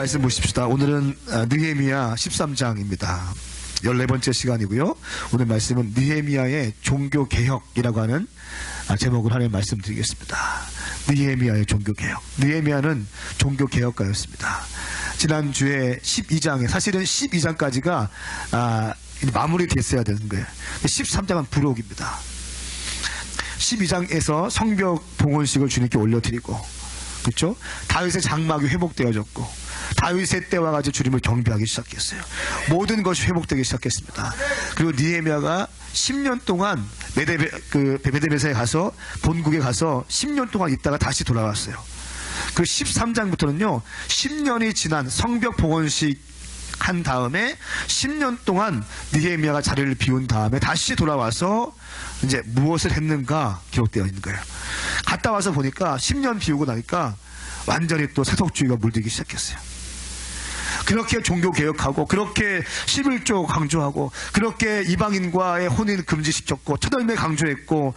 말씀 보십시다. 오늘은 느헤미야 13장입니다. 14번째 시간이고요. 오늘 말씀은 느헤미야의 종교개혁이라고 하는 제목을 하나님 말씀드리겠습니다. 느헤미야의 종교개혁. 느헤미야는 종교개혁가였습니다. 지난주에 12장에 사실은 12장까지가 마무리됐어야 되는 거예요. 13장은 부록입니다. 12장에서 성벽 봉헌식을 주님께 올려드리고, 그렇죠? 다윗의 장막이 회복되어졌고, 다윗의 때와 같이 주님을 경배하기 시작했어요. 모든 것이 회복되기 시작했습니다. 그리고 느헤미야가 10년 동안 베데베사에 가서 본국에 가서 10년 동안 있다가 다시 돌아왔어요. 그 13장부터는요 10년이 지난 성벽 봉헌식 한 다음에 10년 동안 느헤미야가 자리를 비운 다음에 다시 돌아와서 이제 무엇을 했는가 기록되어 있는 거예요. 갔다 와서 보니까 10년 비우고 나니까 완전히 또 세속주의가 물들기 시작했어요. 그렇게 종교개혁하고, 그렇게 11조 강조하고, 그렇게 이방인과의 혼인 금지시켰고, 첫열매 강조했고,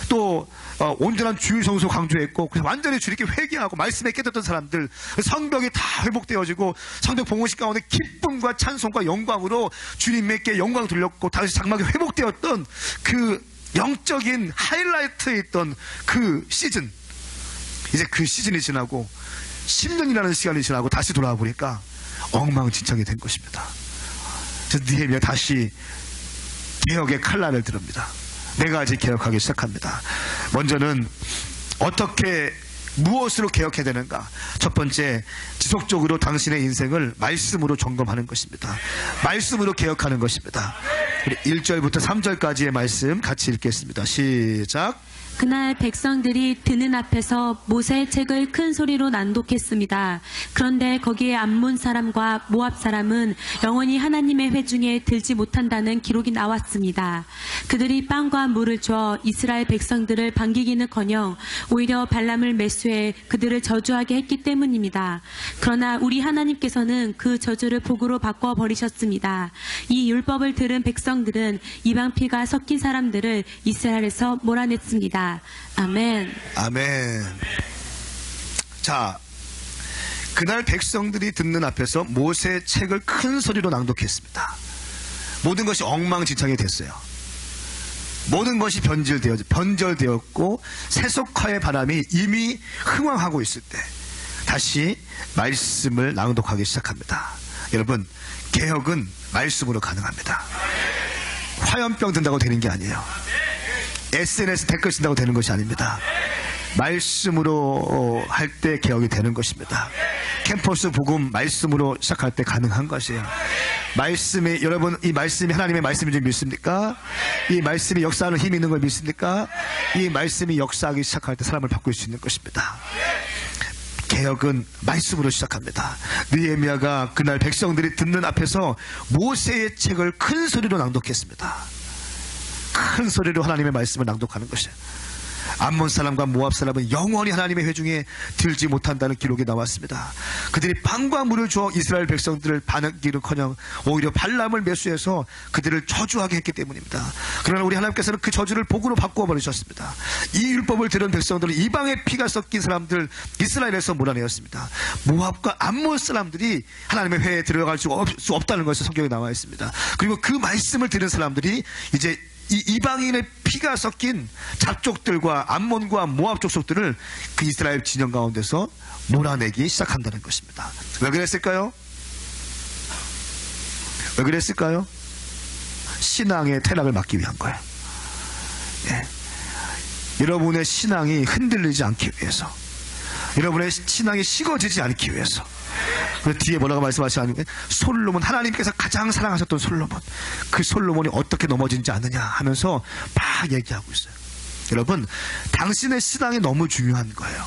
또 온전한 주일 성소 강조했고, 그래서 완전히 주님께 회개하고 말씀에 깨닫던 사람들, 성벽이 다 회복되어지고 성벽 봉헌식 가운데 기쁨과 찬송과 영광으로 주님께 영광 돌렸고 다시 장막이 회복되었던 그 영적인 하이라이트에 있던 그 시즌, 이제 그 시즌이 지나고 10년이라는 시간이 지나고 다시 돌아와 보니까 엉망진창이 된 것입니다. 그래서 느헤미야 다시 개혁의 칼날을 들읍니다. 네 가지 개혁하기 시작합니다. 먼저는 어떻게 무엇으로 개혁해야 되는가? 첫 번째, 지속적으로 당신의 인생을 말씀으로 점검하는 것입니다. 말씀으로 개혁하는 것입니다. 1절부터 3절까지의 말씀 같이 읽겠습니다. 시작. 그날 백성들이 드는 앞에서 모세의 책을 큰 소리로 낭독했습니다. 그런데 거기에 암몬 사람과 모압 사람은 영원히 하나님의 회중에 들지 못한다는 기록이 나왔습니다. 그들이 빵과 물을 줘 이스라엘 백성들을 반기기는커녕 오히려 발람을 매수해 그들을 저주하게 했기 때문입니다. 그러나 우리 하나님께서는 그 저주를 복으로 바꿔버리셨습니다. 이 율법을 들은 백성들은 이방 피가 섞인 사람들을 이스라엘에서 몰아냈습니다. 아멘. 아멘. 자, 그날 백성들이 듣는 앞에서 모세의 책을 큰 소리로 낭독했습니다. 모든 것이 엉망진창이 됐어요. 모든 것이 변절되었고 세속화의 바람이 이미 흥황하고 있을 때 다시 말씀을 낭독하기 시작합니다. 여러분, 개혁은 말씀으로 가능합니다. 화염병 든다고 되는 게 아니에요. SNS 댓글 쓴다고 되는 것이 아닙니다. 말씀으로 할 때 개혁이 되는 것입니다. 캠퍼스 복음 말씀으로 시작할 때 가능한 것이에요. 말씀이, 여러분, 이 말씀이 하나님의 말씀인 줄 믿습니까? 이 말씀이 역사하는 힘이 있는 걸 믿습니까? 이 말씀이 역사하기 시작할 때 사람을 바꿀 수 있는 것입니다. 개혁은 말씀으로 시작합니다. 느헤미야가 그날 백성들이 듣는 앞에서 모세의 책을 큰 소리로 낭독했습니다. 큰 소리로 하나님의 말씀을 낭독하는 것이에요. 암몬 사람과 모압 사람은 영원히 하나님의 회중에 들지 못한다는 기록이 나왔습니다. 그들이 빵과 물을 주어 이스라엘 백성들을 반기는커녕 오히려 발람을 매수해서 그들을 저주하게 했기 때문입니다. 그러나 우리 하나님께서는 그 저주를 복으로 바꾸어 버리셨습니다. 이 율법을 들은 백성들은 이방의 피가 섞인 사람들 이스라엘에서 몰아내었습니다. 모압과 암몬 사람들이 하나님의 회에 들어갈 수 없다는 것이 성경에 나와 있습니다. 그리고 그 말씀을 들은 사람들이 이제 이 이방인의 피가 섞인 잡족들과 암몬과 모압 족속들을 그 이스라엘 진영 가운데서 몰아내기 시작한다는 것입니다. 왜 그랬을까요? 왜 그랬을까요? 신앙의 퇴락을 막기 위한 거예요. 예. 여러분의 신앙이 흔들리지 않기 위해서, 여러분의 신앙이 식어지지 않기 위해서. 그 뒤에 뭐라고 말씀하시냐면 솔로몬, 하나님께서 가장 사랑하셨던 솔로몬, 그 솔로몬이 어떻게 넘어진지 아느냐 하면서 막 얘기하고 있어요. 여러분, 당신의 신앙이 너무 중요한 거예요.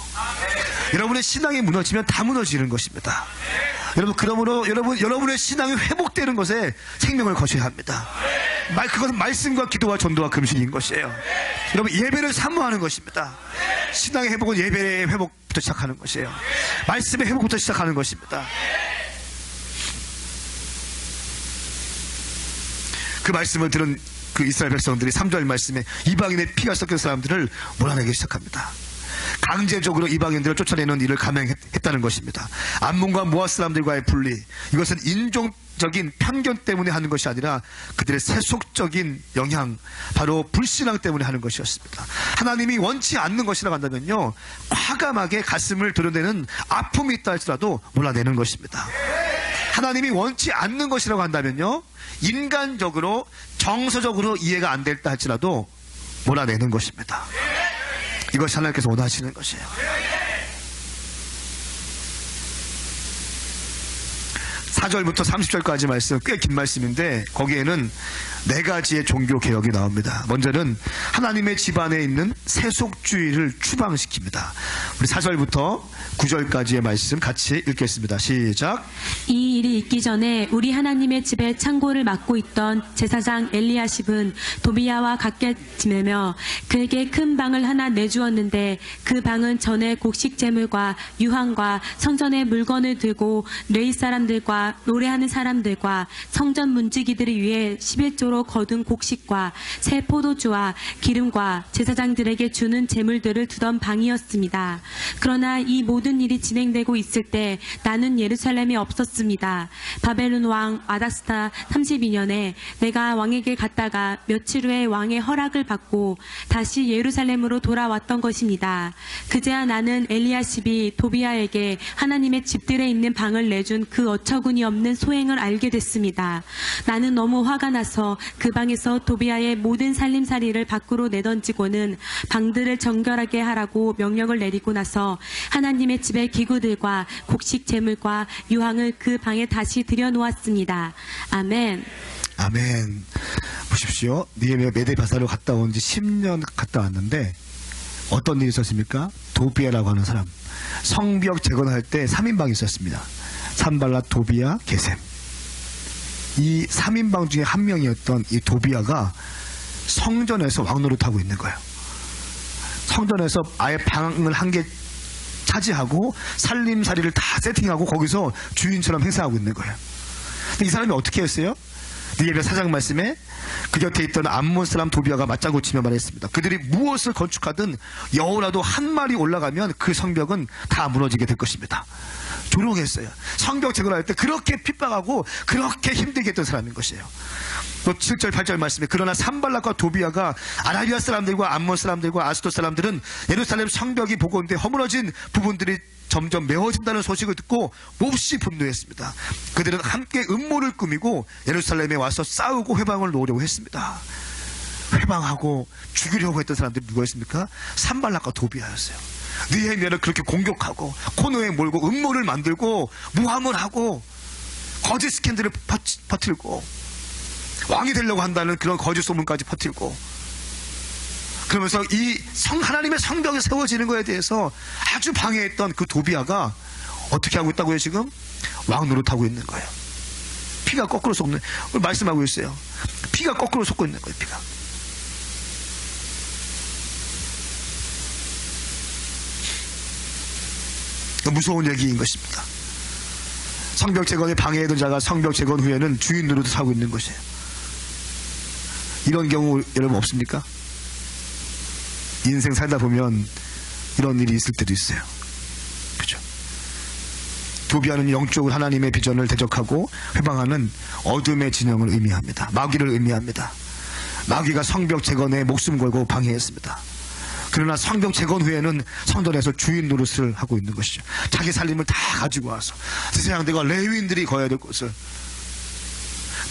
여러분의 신앙이 무너지면 다 무너지는 것입니다. 여러분, 그러므로 여러분의 신앙이 회복되는 것에 생명을 거셔야 합니다. 그것은 말씀과 기도와 전도와 금신인 것이에요. 여러분, 예배를 사모하는 것입니다. 신앙의 회복은 예배의 회복부터 시작하는 것이에요. 말씀의 회복부터 시작하는 것입니다. 그 말씀을 들은 그 이스라엘 백성들이 3절 말씀에 이방인의 피가 섞인 사람들을 몰아내기 시작합니다. 강제적으로 이방인들을 쫓아내는 일을 감행했다는 것입니다. 암몬과 모압 사람들과의 분리, 이것은 인종적인 편견 때문에 하는 것이 아니라 그들의 세속적인 영향, 바로 불신앙 때문에 하는 것이었습니다. 하나님이 원치 않는 것이라고 한다면요, 과감하게 가슴을 드러내는 아픔이 있다 할지라도 몰아내는 것입니다. 하나님이 원치 않는 것이라고 한다면요, 인간적으로 정서적으로 이해가 안 됐다 할지라도 몰아내는 것입니다. 이것이 하나님께서 원하시는 것이에요. 4절부터 30절까지 말씀, 꽤 긴 말씀인데 거기에는 4가지의 종교 개혁이 나옵니다. 먼저는 하나님의 집안에 있는 세속주의를 추방시킵니다. 우리 4절부터 9절까지의 말씀 같이 읽겠습니다. 시작. 이 일이 있기 전에 우리 하나님의 집에 창고를 맡고 있던 제사장 엘리야십은 도비야와 같게 지내며 그에게 큰 방을 하나 내주었는데 그 방은 전에 곡식 제물과 유황과 성전의 물건을 들고 레위 사람들과 노래하는 사람들과 성전 문지기들을 위해 11조로 거둔 곡식과 새 포도주와 기름과 제사장들에게 주는 제물들을 두던 방이었습니다. 그러나 이 모든 일이 진행되고 있을 때 나는 예루살렘에 없었습니다. 바벨론 왕 아닥스다 32년에 내가 왕에게 갔다가 며칠 후에 왕의 허락을 받고 다시 예루살렘으로 돌아왔던 것입니다. 그제야 나는 엘리야십이 도비야에게 하나님의 집들에 있는 방을 내준 그 어처구니 없는 소행을 알게 됐습니다. 나는 너무 화가 나서 그 방에서 도비야의 모든 살림살이를 밖으로 내던지고는 방들을 정결하게 하라고 명령을 내리고 나서 하나님의 집의 기구들과 곡식 제물과 유황을 그 방에 다시 들여놓았습니다. 아멘. 아멘. 보십시오. 느헤미야 메데바사로 갔다 온 지 10년 갔다 왔는데 어떤 일이 있었습니까? 도비야라고 하는 사람, 성벽 재건할 때 3인방이 있었습니다. 산발랏, 도비야, 게셈. 이 3인방 중에 한 명이었던 이 도비야가 성전에서 왕노릇하고 있는 거예요. 성전에서 아예 방을 한 개 차지하고 살림살이를 다 세팅하고 거기서 주인처럼 행사하고 있는 거예요. 근데 이 사람이 어떻게 했어요? 느헤미야 4장 말씀에 그 곁에 있던 암몬 사람 도비야가 맞장구 치며 말했습니다. 그들이 무엇을 건축하든 여호라도 한 말이 올라가면 그 성벽은 다 무너지게 될 것입니다. 조롱했어요. 성벽 재건할 때 그렇게 핍박하고 그렇게 힘들게 했던 사람인 것이에요. 또 7절 8절 말씀에 그러나 산발락과 도비야가 아라비아 사람들과 암몬 사람들과 아스도 사람들은 예루살렘 성벽이 복원돼 허물어진 부분들이 점점 메워진다는 소식을 듣고 몹시 분노했습니다. 그들은 함께 음모를 꾸미고 예루살렘에 와서 싸우고 회방을 놓으려고 했습니다. 회방하고 죽이려고 했던 사람들이 누구였습니까? 산발락과 도비야였어요. 느헤미야를 그렇게 공격하고 코너에 몰고 음모를 만들고 무함을 하고 거짓 스캔들을 퍼뜨리고 왕이 되려고 한다는 그런 거짓 소문까지 퍼뜨리고, 그러면서 이 하나님의 성벽이 세워지는 것에 대해서 아주 방해했던 그 도비야가 어떻게 하고 있다고요? 지금 왕 노릇하고 있는 거예요. 피가 거꾸로 솟는, 말씀하고 있어요. 피가 거꾸로 솟고 있는 거예요. 피가. 무서운 얘기인 것입니다. 성벽 재건에 방해했던 자가 성벽 재건 후에는 주인 노릇을 하고 있는 것이에요. 이런 경우 여러분 없습니까? 인생 살다 보면 이런 일이 있을 때도 있어요. 그죠? 도비야는 영적으로 하나님의 비전을 대적하고 회방하는 어둠의 진영을 의미합니다. 마귀를 의미합니다. 마귀가 성벽 재건에 목숨 걸고 방해했습니다. 그러나 성벽 재건 후에는 성전에서 주인 노릇을 하고 있는 것이죠. 자기 살림을 다 가지고 와서 제사장들과 레위인들이 거해야 될 곳을,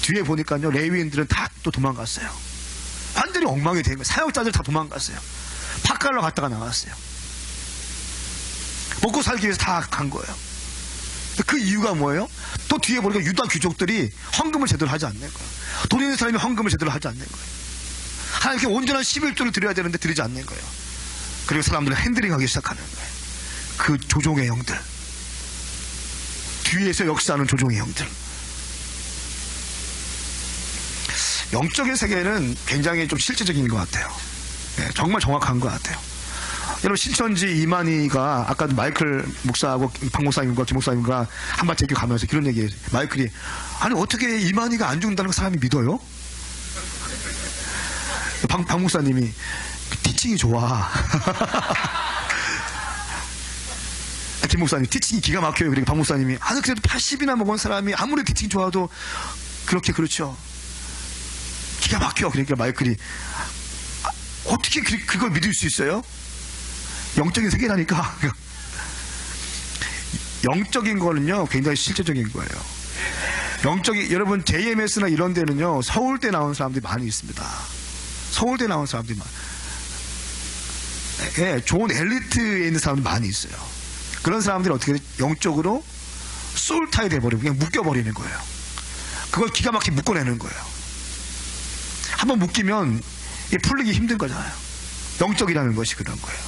뒤에 보니까요 레위인들은 다 또 도망갔어요. 완전히 엉망이 된 거예요. 사역자들 다 도망갔어요. 팥갈러 갔다가 나왔어요. 먹고 살기 위해서 다 간 거예요. 그 이유가 뭐예요? 또 뒤에 보니까 유다 귀족들이 헌금을 제대로 하지 않는 거예요. 돈 있는 사람이 헌금을 제대로 하지 않는 거예요. 하나님께 온전한 11조를 드려야 되는데 드리지 않는 거예요. 그리고 사람들은 핸들링하기 시작하는 거예요. 그 조종의 영들, 뒤에서 역사하는 조종의 영들. 영적인 세계는 굉장히 좀 실제적인 것 같아요. 네, 정말 정확한 것 같아요. 여러분, 신천지 이만희가 아까 마이클 목사하고 박 목사님과 김 목사님과 한밭제교 가면서 그런 얘기해요. 마이클이 아니 어떻게 이만희가 안 죽는다는 거 사람이 믿어요? 박 목사님이 티칭이 좋아. 김 목사님 티칭이 기가 막혀요. 그러니까 박 목사님이 그래도 80이나 먹은 사람이 아무리 티칭 좋아도 그렇게 그렇죠. 기가 막혀. 그러니까 마이클이 어떻게 그걸 믿을 수 있어요? 영적인 세계라니까. 영적인 거는요 굉장히 실제적인 거예요. 여러분 JMS나 이런 데는요 서울대 나온 사람들이 많이 있습니다. 서울대 나온 사람들이 좋은 엘리트에 있는 사람들이 많이 있어요. 그런 사람들이 어떻게 영적으로 솔타이 돼버리고 그냥 묶여버리는 거예요. 그걸 기가 막히게 묶어내는 거예요. 한번 묶이면 풀리기 힘든 거잖아요. 영적이라는 것이 그런 거예요.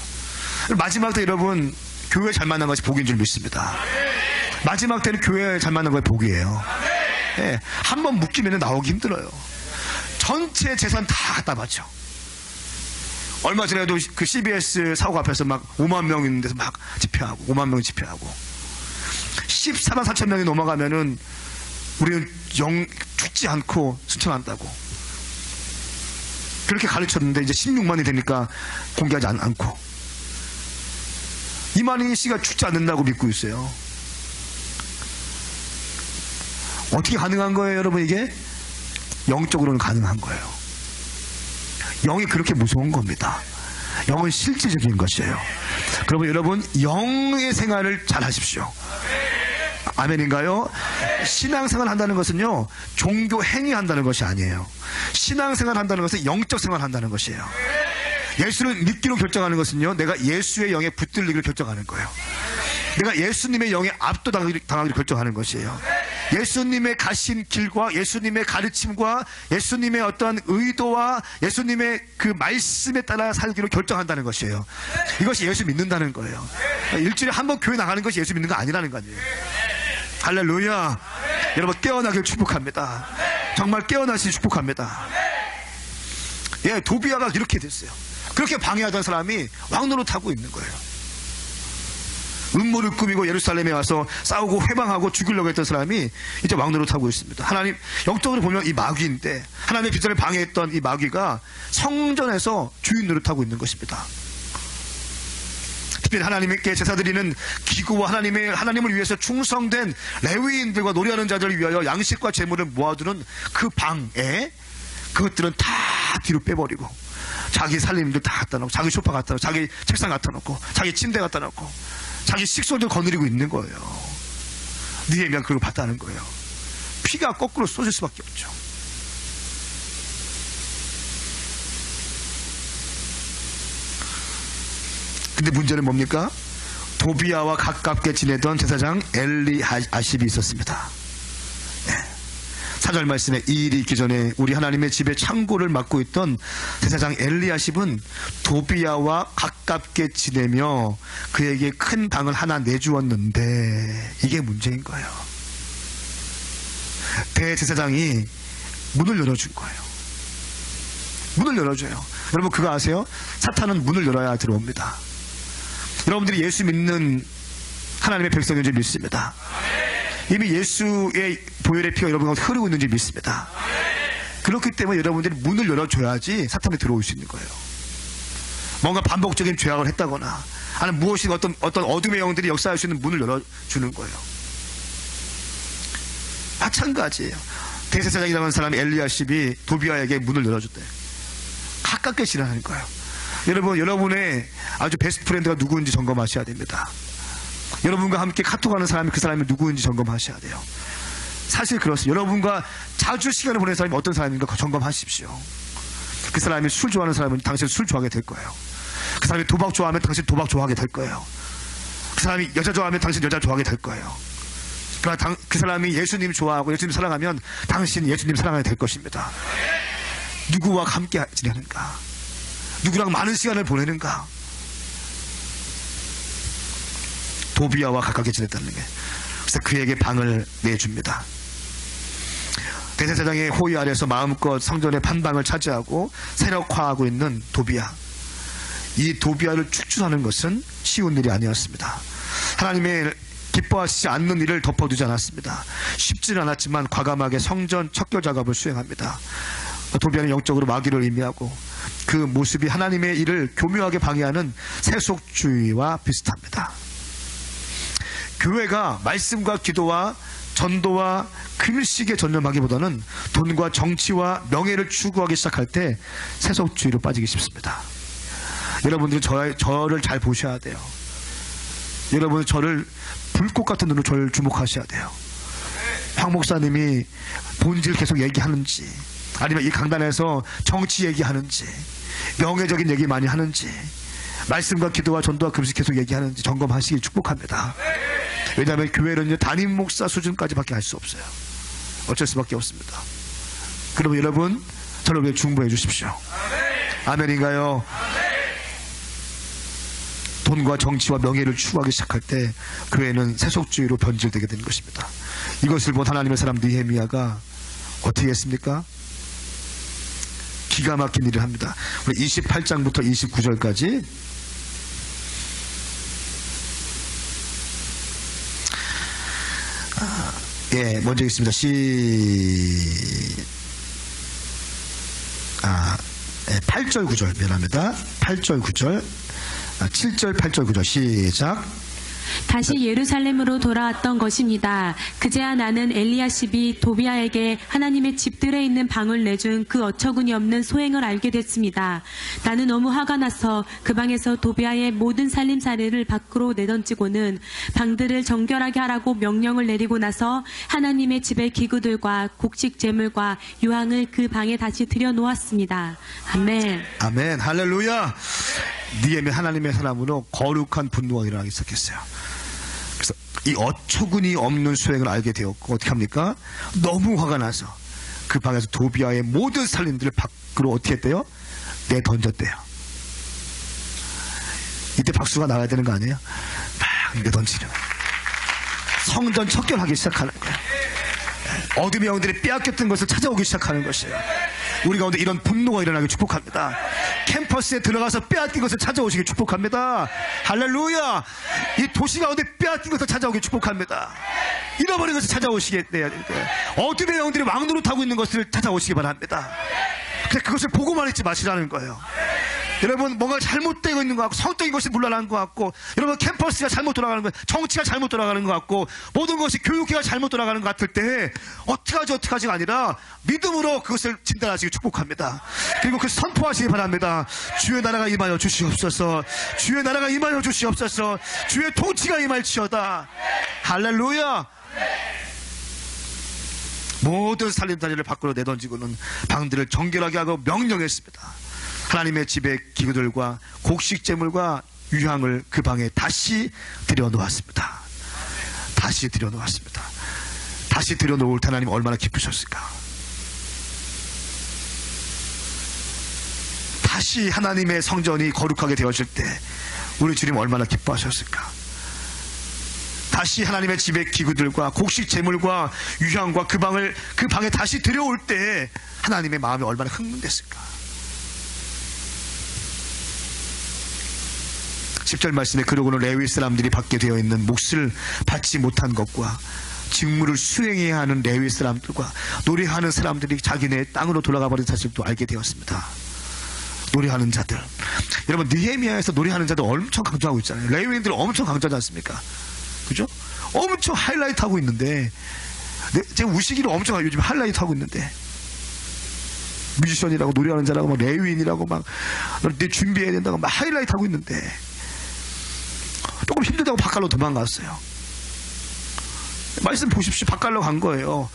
마지막 때 여러분 교회 잘 만난 것이 복인 줄 믿습니다. 마지막 때는 교회 잘 만난 것이 복이에요. 한번 묶이면 나오기 힘들어요. 전체 재산 다 갖다 바쳐. 얼마 전에도 그 CBS 사고 앞에서 막 5만 명 있는 데서 막 집회하고 5만 명 집회하고 14만 4천 명이 넘어가면은 우리는 죽지 않고 순천한다고 그렇게 가르쳤는데 이제 16만이 되니까 공개하지 않고 이만희 씨가 죽지 않는다고 믿고 있어요. 어떻게 가능한 거예요, 여러분? 이게 영적으로는 가능한 거예요. 영이 그렇게 무서운 겁니다. 영은 실질적인 것이에요. 그러면 여러분 영의 생활을 잘 하십시오. 아멘인가요? 신앙생활 한다는 것은요 종교 행위한다는 것이 아니에요. 신앙생활 한다는 것은 영적 생활 한다는 것이에요. 예수를 믿기로 결정하는 것은요 내가 예수의 영에 붙들리기를 결정하는 거예요. 내가 예수님의 영에 압도당하기를 결정하는 것이에요. 예수님의 가신 길과 예수님의 가르침과 예수님의 어떤 의도와 예수님의 그 말씀에 따라 살기로 결정한다는 것이에요. 이것이 예수 믿는다는 거예요. 일주일에 한 번 교회 나가는 것이 예수 믿는 거 아니라는 거 아니에요. 할렐루야. 여러분 깨어나길 축복합니다. 정말 깨어나시길 축복합니다. 도비아가 이렇게 됐어요. 그렇게 방해하던 사람이 왕노릇하고 있는 거예요. 음모를 꾸미고 예루살렘에 와서 싸우고 회방하고 죽이려고 했던 사람이 이제 왕노릇하고 있습니다. 하나님 영적으로 보면 이 마귀인데 하나님의 비전을 방해했던 이 마귀가 성전에서 주인 노릇하고 있는 것입니다. 특별히 하나님께 제사드리는 기구와 하나님을 위해서 충성된 레위인들과 노래하는 자들을 위하여 양식과 재물을 모아두는 그 방에 그것들은 다 뒤로 빼버리고 자기 살림들 다 갖다 놓고 자기 소파 갖다 놓고 자기 책상 갖다 놓고 자기 침대 갖다 놓고 자기 식소들 거느리고 있는 거예요. 느헤미야 그걸 봤다는 거예요. 피가 거꾸로 쏟을 수밖에 없죠. 근데 문제는 뭡니까? 도비아와 가깝게 지내던 제사장 엘리아십이 있었습니다. 4절 말씀에 이 일이 있기 전에 우리 하나님의 집에 창고를 맡고 있던 제사장 엘리아십은 도비아와 가깝게 지내며 그에게 큰 방을 하나 내주었는데 이게 문제인 거예요. 대제사장이 문을 열어준 거예요. 문을 열어줘요. 여러분 그거 아세요? 사탄은 문을 열어야 들어옵니다. 여러분들이 예수 믿는 하나님의 백성인 줄 믿습니다. 이미 예수의 보혈의 피가 여러분과 흐르고 있는지 믿습니다. 그렇기 때문에 여러분들이 문을 열어줘야지 사탄이 들어올 수 있는 거예요. 뭔가 반복적인 죄악을 했다거나 아니면 무엇인가 어떤 어둠의 영들이 역사할 수 있는 문을 열어주는 거예요. 마찬가지예요. 대제사장이라는 사람이 엘리야십이 도비아에게 문을 열어줬대요. 가깝게 지나는 거예요. 여러분, 여러분의 아주 베스트 프렌드가 누구인지 점검하셔야 됩니다. 여러분과 함께 카톡하는 사람이 그 사람이 누구인지 점검하셔야 돼요. 사실 그렇습니다. 여러분과 자주 시간을 보내는 사람이 어떤 사람인가 점검하십시오. 그 사람이 술 좋아하는 사람은 당신 술 좋아하게 될 거예요. 그 사람이 도박 좋아하면 당신 도박 좋아하게 될 거예요. 그 사람이 여자 좋아하면 당신 여자 좋아하게 될 거예요. 그 사람이 예수님 좋아하고 예수님 사랑하면 당신 예수님 사랑하게 될 것입니다. 누구와 함께 지내는가? 누구랑 많은 시간을 보내는가? 도비아와 가깝게 지냈다는 게. 그래서 그에게 방을 내줍니다. 대제사장의 호의 아래서 마음껏 성전의 판방을 차지하고 세력화하고 있는 도비아. 이 도비아를 축출하는 것은 쉬운 일이 아니었습니다. 하나님의 기뻐하시지 않는 일을 덮어두지 않았습니다. 쉽지는 않았지만 과감하게 성전 척결 작업을 수행합니다. 도비아는 영적으로 마귀를 의미하고 그 모습이 하나님의 일을 교묘하게 방해하는 세속주의와 비슷합니다. 교회가 말씀과 기도와 전도와 금식에 전념하기보다는 돈과 정치와 명예를 추구하기 시작할 때 세속주의로 빠지기 쉽습니다. 여러분들이 저를 잘 보셔야 돼요. 여러분은 저를 불꽃 같은 눈으로 저를 주목하셔야 돼요. 황 목사님이 본질 계속 얘기하는지, 아니면 이 강단에서 정치 얘기하는지, 명예적인 얘기 많이 하는지, 말씀과 기도와 전도와 금식 계속 얘기하는지 점검하시길 축복합니다. 왜냐하면 교회는 담임 목사 수준까지밖에 할 수 없어요. 어쩔 수밖에 없습니다. 그러면 여러분 저를 위해 중보해 주십시오. 아멘인가요? 돈과 정치와 명예를 추구하기 시작할 때 교회는 세속주의로 변질되게 되는 것입니다. 이것을 본 하나님의 사람 느헤미야가 어떻게 했습니까? 기가 막힌 일을 합니다. 우리 28장부터 29절까지 먼저 있습니다. 8절 9절 미안합니다. 8절 9절 7절 8절 9절 시작. 다시 예루살렘으로 돌아왔던 것입니다. 그제야 나는 엘리야십이 도비아에게 하나님의 집들에 있는 방을 내준 그 어처구니 없는 소행을 알게 됐습니다. 나는 너무 화가 나서 그 방에서 도비아의 모든 살림살이를 밖으로 내던지고는 방들을 정결하게 하라고 명령을 내리고 나서 하나님의 집의 기구들과 곡식 제물과 유황을 그 방에 다시 들여놓았습니다. 아멘. 아멘. 할렐루야. 느헤미야 하나님의 사람으로 거룩한 분노가 일어나기 시작했어요. 그래서 이 어처구니 없는 수행을 알게 되었고 어떻게 합니까? 너무 화가 나서 그 방에서 도비아의 모든 살림들을 밖으로 어떻게 했대요? 내던졌대요. 이때 박수가 나가야 되는 거 아니에요? 막 내던지는 성전 척결하기 시작하는 거예요. 어둠의 영들이 빼앗겼던 것을 찾아오기 시작하는 것이에요. 우리 가운데 이런 분노가 일어나길 축복합니다. 캠퍼스에 들어가서 빼앗긴 것을 찾아오시길 축복합니다. 할렐루야. 이 도시 가운데 빼앗긴 것을 찾아오길 축복합니다. 잃어버린 것을 찾아오시게 돼야 돼요. 어둠의 영들이 왕노릇하고 있는 것을 찾아오시기 바랍니다. 근데 그것을 보고만 있지 마시라는 거예요. 여러분 뭔가 잘못되고 있는 것 같고 성적인 것이 물러나는 것 같고 여러분 캠퍼스가 잘못 돌아가는 것 같고 정치가 잘못 돌아가는 것 같고 모든 것이 교육계가 잘못 돌아가는 것 같을 때 어떡하지가 아니라 믿음으로 그것을 진단하시기 축복합니다. 그리고 그 선포하시기 바랍니다. 주의 나라가 임하여 주시옵소서. 주의 나라가 임하여 주시옵소서. 주의 통치가 임할지어다. 할렐루야. 모든 살림살이를 밖으로 내던지고는 방들을 정결하게 하고 명령했습니다. 하나님의 집의 기구들과 곡식재물과 유향을 그 방에 다시 들여놓았습니다. 다시 들여놓았습니다. 다시 들여놓을 때 하나님 얼마나 기쁘셨을까. 다시 하나님의 성전이 거룩하게 되었을 때 우리 주님 얼마나 기뻐하셨을까. 다시 하나님의 집의 기구들과 곡식재물과 유향과 그 방에 다시 들여올 때 하나님의 마음이 얼마나 흥분됐을까. 10절 말씀에 그러고는 레위 사람들이 받게 되어 있는 몫을 받지 못한 것과 직무를 수행해야 하는 레위 사람들과 노래하는 사람들이 자기네 땅으로 돌아가 버린 사실도 알게 되었습니다. 노래하는 자들, 여러분 느헤미야에서 노래하는 자들 엄청 강조하고 있잖아요. 레위인들 엄청 강조하지 않습니까? 그죠? 엄청 하이라이트 하고 있는데 제가 우시기로 엄청 요즘 하이라이트 하고 있는데 뮤지션이라고 노래하는 자라고 막 레위인이라고 막 내 준비해야 된다고 막 하이라이트 하고 있는데 조금 힘들다고 바깥로 도망갔어요. 말씀 보십시오. 바깥로 간 거예요.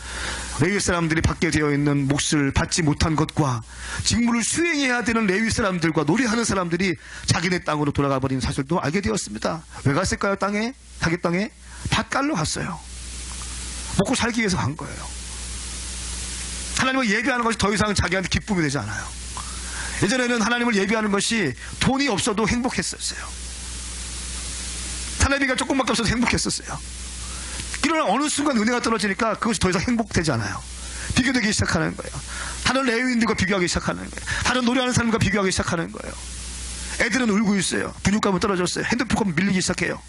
레위 사람들이 받게 되어 있는 몫을 받지 못한 것과 직무를 수행해야 되는 레위 사람들과 노래하는 사람들이 자기네 땅으로 돌아가 버린 사실도 알게 되었습니다. 왜 갔을까요? 자기 땅에 밭갈러 갔어요. 먹고 살기 위해서 간 거예요. 하나님을 예배하는 것이 더 이상 자기한테 기쁨이 되지 않아요. 예전에는 하나님을 예배하는 것이 돈이 없어도 행복했었어요. 사례비가 조금밖에 없어서 행복했었어요. 그러나 어느 순간 은혜가 떨어지니까 그것이 더 이상 행복되지 않아요. 비교되기 시작하는 거예요. 다른 레위인들과 비교하기 시작하는 거예요. 다른 노래하는 사람과 비교하기 시작하는 거예요. 애들은 울고 있어요. 분유값은 떨어졌어요. 핸드폰값은 밀리기 시작해요.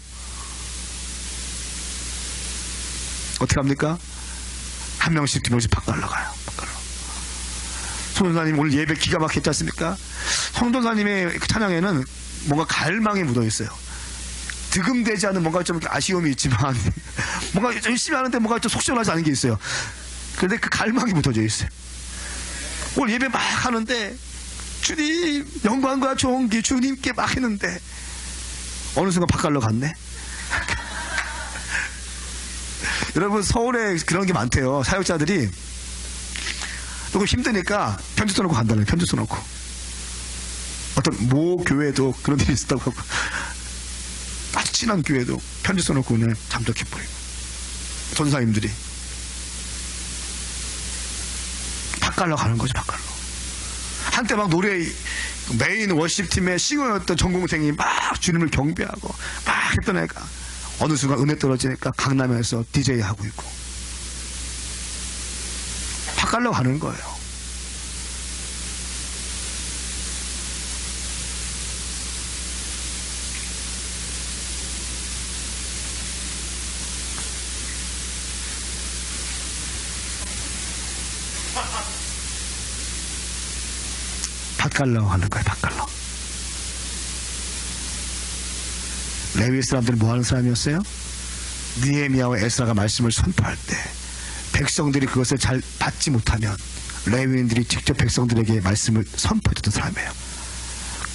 어떻게 합니까? 한 명씩 두 명씩 바꿔 가요. 성도사님 오늘 예배 기가 막혔지 않습니까? 성도사님의 찬양에는 뭔가 갈망이 묻어 있어요. 득음되지 않은 뭔가 좀 아쉬움이 있지만 뭔가 열심히 하는데 뭔가 좀 속 시원하지 않은 게 있어요. 그런데 그 갈망이 붙어져 있어요. 오늘 예배 막 하는데 주님 영광과 존귀 주님께 막 했는데 어느 순간 바깥로 갔네. 여러분 서울에 그런 게 많대요. 사역자들이 조금 힘드니까 편지 써놓고 간다는, 편지 써놓고. 어떤 모 교회도 그런 일이 있었다고 하고, 아주 친한 교회도 편지 써놓고 그냥 잠적해버리고. 전사님들이 바깥로 가는 거죠. 바깥로. 한때 막 노래 메인 워십팀의 싱어였던 전공생이 막 주님을 경배하고 막 했던 애가 어느 순간 은혜 떨어지니까 강남에서 DJ 하고 있고 바깥로 가는 거예요. 바깥로 하는 거예요. 바깥로. 레위 사람들은 뭐 하는 사람이었어요? 느헤미야와 에스라가 말씀을 선포할 때 백성들이 그것을 잘 받지 못하면 레위인들이 직접 백성들에게 말씀을 선포해줬던 사람이에요.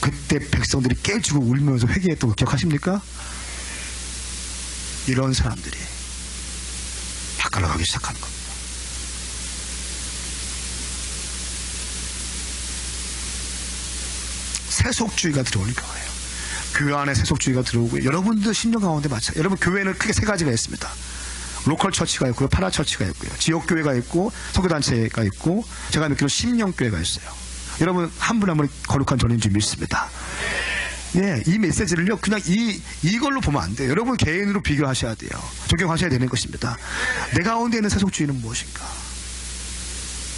그때 백성들이 깨지고 울면서 회개했던 거 기억하십니까? 이런 사람들이 바깥로 가기 시작하는 겁니다. 세속주의가 들어오는 거예요. 교회 안에 세속주의가 들어오고, 여러분도 심령 가운데 마찬가지. 여러분 교회는 크게 세 가지가 있습니다. 로컬 처치가 있고요, 파라처치가 있고요, 지역교회가 있고, 선교단체가 있고, 제가 믿기로 심령교회가 있어요. 여러분 한 분 한 분이 거룩한 전인 줄 믿습니다. 예, 이 메시지를요 그냥 이걸로 보면 안 돼요. 여러분 개인으로 비교하셔야 돼요. 적용하셔야 되는 것입니다. 내 가운데 있는 세속주의는 무엇인가?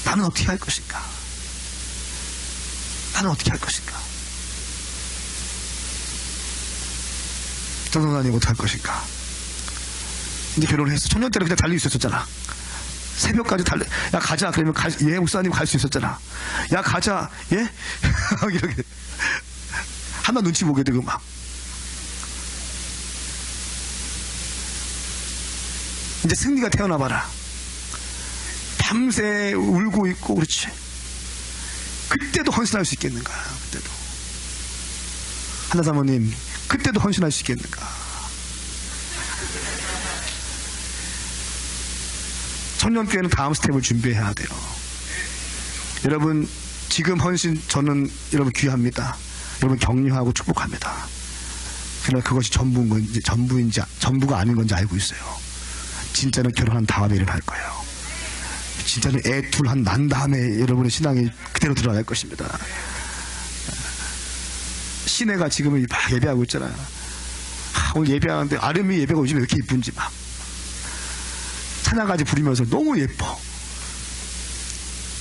나는 어떻게 할 것인가? 나는 어떻게 할 것인가? 정선아님 어떻게 할 것인가? 이제 결혼을 했어. 청년 때는 그냥 달릴 수 있었잖아. 새벽까지 야 가자. 그러면 예 목사님 갈 수 있었잖아. 야 가자. 예? 이렇게 하나 눈치 보게 되고 막. 이제 승리가 태어나봐라. 밤새 울고 있고. 그렇지. 그때도 헌신할 수 있겠는가? 그때도 하나 사모님 그때도 헌신할 수 있겠는가? 청년교회는 다음 스텝을 준비해야 돼요. 여러분 지금 헌신 저는 여러분 귀합니다. 여러분 격려하고 축복합니다. 그러나 그것이 전부가 아닌 건지 알고 있어요. 진짜는 결혼한 다음에 일어날 거예요. 진짜는 애 둘 난 다음에 여러분의 신앙이 그대로 들어갈 것입니다. 시내가 지금 막 예배하고 있잖아요. 오늘 예배하는데 아름이 예배가 요즘에 왜 이렇게 이쁜지 막 찬양까지 부르면서 너무 예뻐.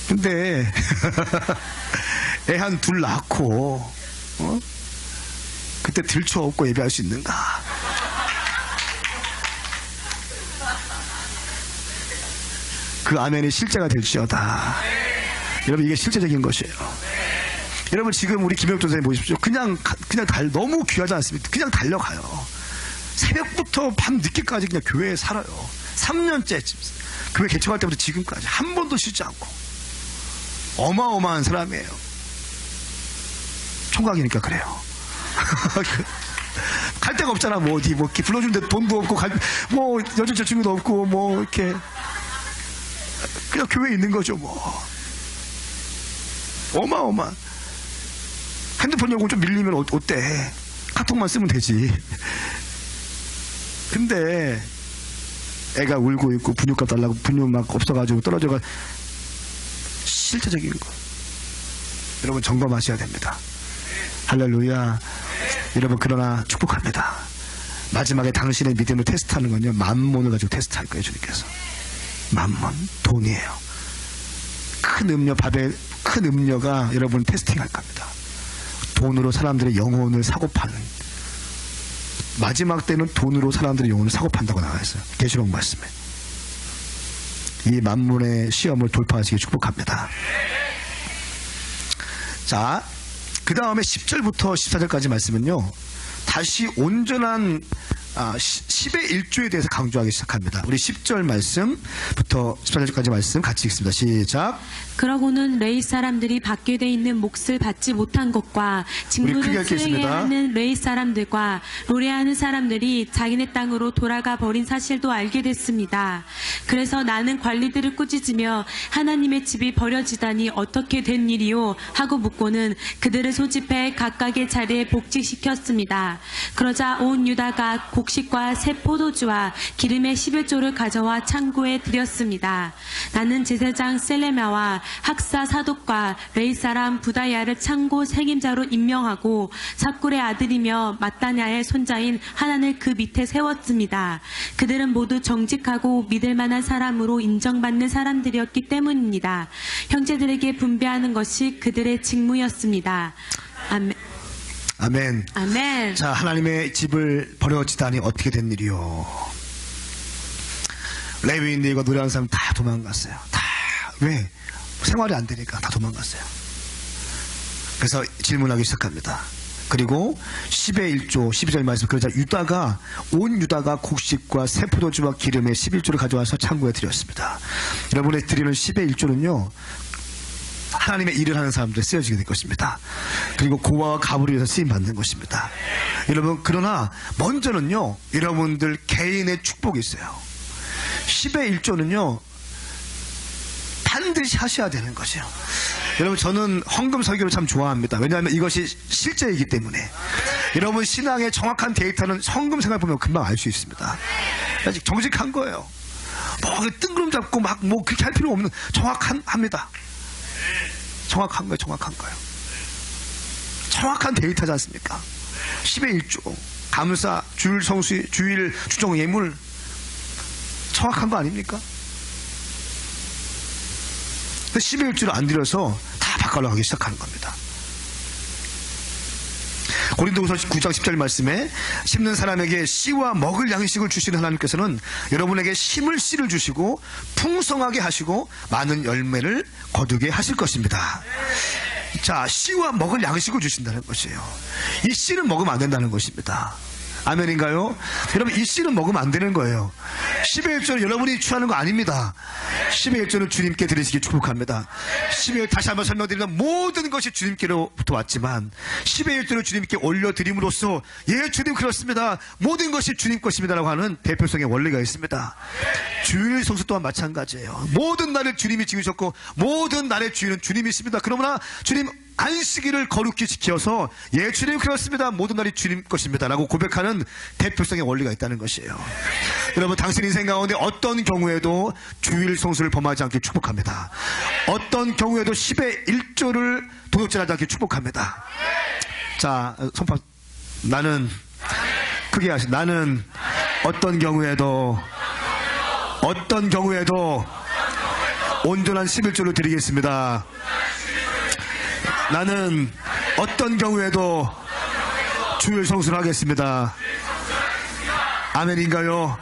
근데 애 한 둘 낳고 그때 들쳐 업고 예배할 수 있는가? 그 아멘이 실제가 될지어다. 여러분 이게 실제적인 것이에요. 여러분 지금 우리 김영준 선생님 보십시오. 그냥 너무 귀하지 않습니까? 그냥 달려가요. 새벽부터 밤 늦게까지 그냥 교회에 살아요. 3년째 교회 개척할 때부터 지금까지 한 번도 쉬지 않고 어마어마한 사람이에요. 총각이니까 그래요. 갈 데가 없잖아. 뭐 어디 뭐 이렇게 불러주는데 돈도 없고 뭐 여자 절친도 없고 뭐 이렇게 그냥 교회에 있는 거죠. 뭐 어마어마. 핸드폰 요금 좀 밀리면 어때? 카톡만 쓰면 되지. 근데 애가 울고 있고 분유값 달라고 분유 막 없어가지고 떨어져가. 실제적인 거 여러분 점검하셔야 됩니다. 할렐루야. 여러분 그러나 축복합니다. 마지막에 당신의 믿음을 테스트하는 건요 만몬을 가지고 테스트할 거예요. 주님께서 만몬 돈이에요. 큰 음료가 여러분 테스팅할 겁니다. 돈으로 사람들의 영혼을 사고파는, 마지막 때는 돈으로 사람들의 영혼을 사고판다고 나와 있어요. 계시록 말씀에. 이 만문의 시험을 돌파하시기 축복합니다. 자, 그 다음에 10절부터 14절까지 말씀은요 다시 온전한 10의 1조에 대해서 강조하기 시작합니다. 우리 10절 말씀부터 14절까지 말씀 같이 읽습니다. 시작. 그러고는 레위 사람들이 받게 돼 있는 몫을 받지 못한 것과 우리 크게 직무를 읽겠습니다. 수행해야 하는 레위 사람들과 노래하는 사람들이 자기네 땅으로 돌아가 버린 사실도 알게 됐습니다. 그래서 나는 관리들을 꾸짖으며 하나님의 집이 버려지다니 어떻게 된 일이요 하고 묻고는 그들을 소집해 각각의 자리에 복직시켰습니다. 그러자 온 유다가 곡식과 새 포도주와 기름의 11조를 가져와 창고에 드렸습니다. 나는 제사장 셀레마와 학사 사독과 레위 사람 부다야를 창고 책임자로 임명하고 삽굴의 아들이며 마따냐의 손자인 하난을 그 밑에 세웠습니다. 그들은 모두 정직하고 믿을 만한 사람으로 인정받는 사람들이었기 때문입니다. 형제들에게 분배하는 것이 그들의 직무였습니다. 아멘. 아멘. 아멘. 자, 하나님의 집을 버려지다니 어떻게 된 일이요. 레위인들과 노래하는 사람 다 도망갔어요. 다. 왜? 생활이 안 되니까 다 도망갔어요. 그래서 질문하기 시작합니다. 그리고 10의 1조 12절 말씀, 그러자 온 유다가 곡식과 새 포도주와 기름의 11조를 가져와서 창고에 드렸습니다. 여러분의 드리는 10의 1조는요 하나님의 일을 하는 사람들에 쓰여지게 될 것입니다. 그리고 고아와 가부를 위해서 쓰임받는 것입니다. 여러분, 그러나 먼저는요 여러분들 개인의 축복이 있어요. 10의 1조는요 반드시 하셔야 되는 것이에요. 여러분, 저는 헌금 설교를 참 좋아합니다. 왜냐하면 이것이 실제이기 때문에. 여러분, 신앙의 정확한 데이터는 헌금 생활 보면 금방 알 수 있습니다. 아직 정직한 거예요. 뭐 뜬구름 잡고 막 뭐 그렇게 할 필요 없는, 합니다. 정확한 거예요. 정확한 데이터지 않습니까? 10의 1조 감사, 주일 성수, 주일 주정 예물, 정확한 거 아닙니까? 10의 1조를 안 드려서 다 바꿔러 가기 시작하는 겁니다. 고린도후서 9장 10절 말씀에 심는 사람에게 씨와 먹을 양식을 주시는 하나님께서는 여러분에게 심을 씨를 주시고 풍성하게 하시고 많은 열매를 거두게 하실 것입니다. 자, 씨와 먹을 양식을 주신다는 것이에요. 이 씨는 먹으면 안 된다는 것입니다. 아멘인가요? 여러분, 이 씨는 먹으면 안 되는 거예요. 10의 1조는 여러분이 취하는 거 아닙니다. 10의 1조는 주님께 드리시기 축복합니다. 10의 1조 다시 한번 설명드리면 모든 것이 주님께로부터 왔지만 10의 1조를 주님께 올려드림으로써 예, 주님 그렇습니다. 모든 것이 주님 것입니다 라고 하는 대표성의 원리가 있습니다. 주일 성수 또한 마찬가지예요. 모든 날을 주님이 지으셨고 모든 날의 주인은 주님이십니다. 그러나 주님 안식일을 거룩히 지켜서 예, 주님 그렇습니다. 모든 날이 주님 것입니다 라고 고백하는 대표성의 원리가 있다는 것이에요. 여러분, 당신 인생 가운데 어떤 경우에도 주일 성수를 범하지 않게 축복합니다. 어떤 경우에도 10의 1조를 도둑질하지 않게 축복합니다. 자, 손파, 나는 크게 하시, 나는 어떤 경우에도 온전한 11조를 드리겠습니다. 나는 어떤 경우에도 주일 성수를 하겠습니다. 아멘인가요?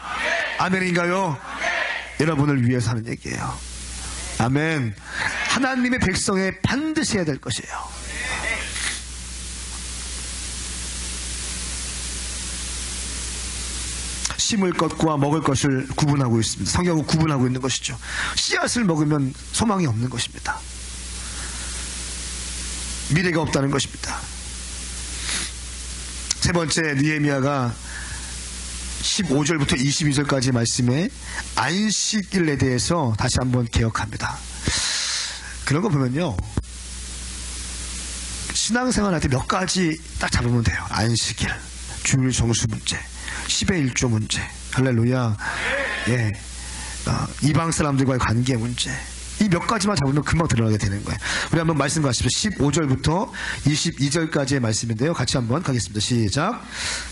아멘인가요? 여러분을 위해서 하는 얘기예요. 아멘. 하나님의 백성에 반드시 해야 될 것이에요. 심을 것과 먹을 것을 구분하고 있습니다. 성경은 구분하고 있는 것이죠. 씨앗을 먹으면 소망이 없는 것입니다. 미래가 없다는 것입니다. 세 번째, 느헤미야가 15절부터 22절까지 말씀에 안식일에 대해서 다시 한번 개혁합니다. 그런 거 보면요, 신앙생활할 때 몇 가지 딱 잡으면 돼요. 안식일, 주일 성수 문제, 10의 1조 문제, 할렐루야. 예, 이방 사람들과의 관계 문제, 이 몇 가지만 잡으면 금방 들어가게 되는 거예요. 우리 한번 말씀 가십시오. 15절부터 22절까지의 말씀인데요. 같이 한번 가겠습니다. 시작.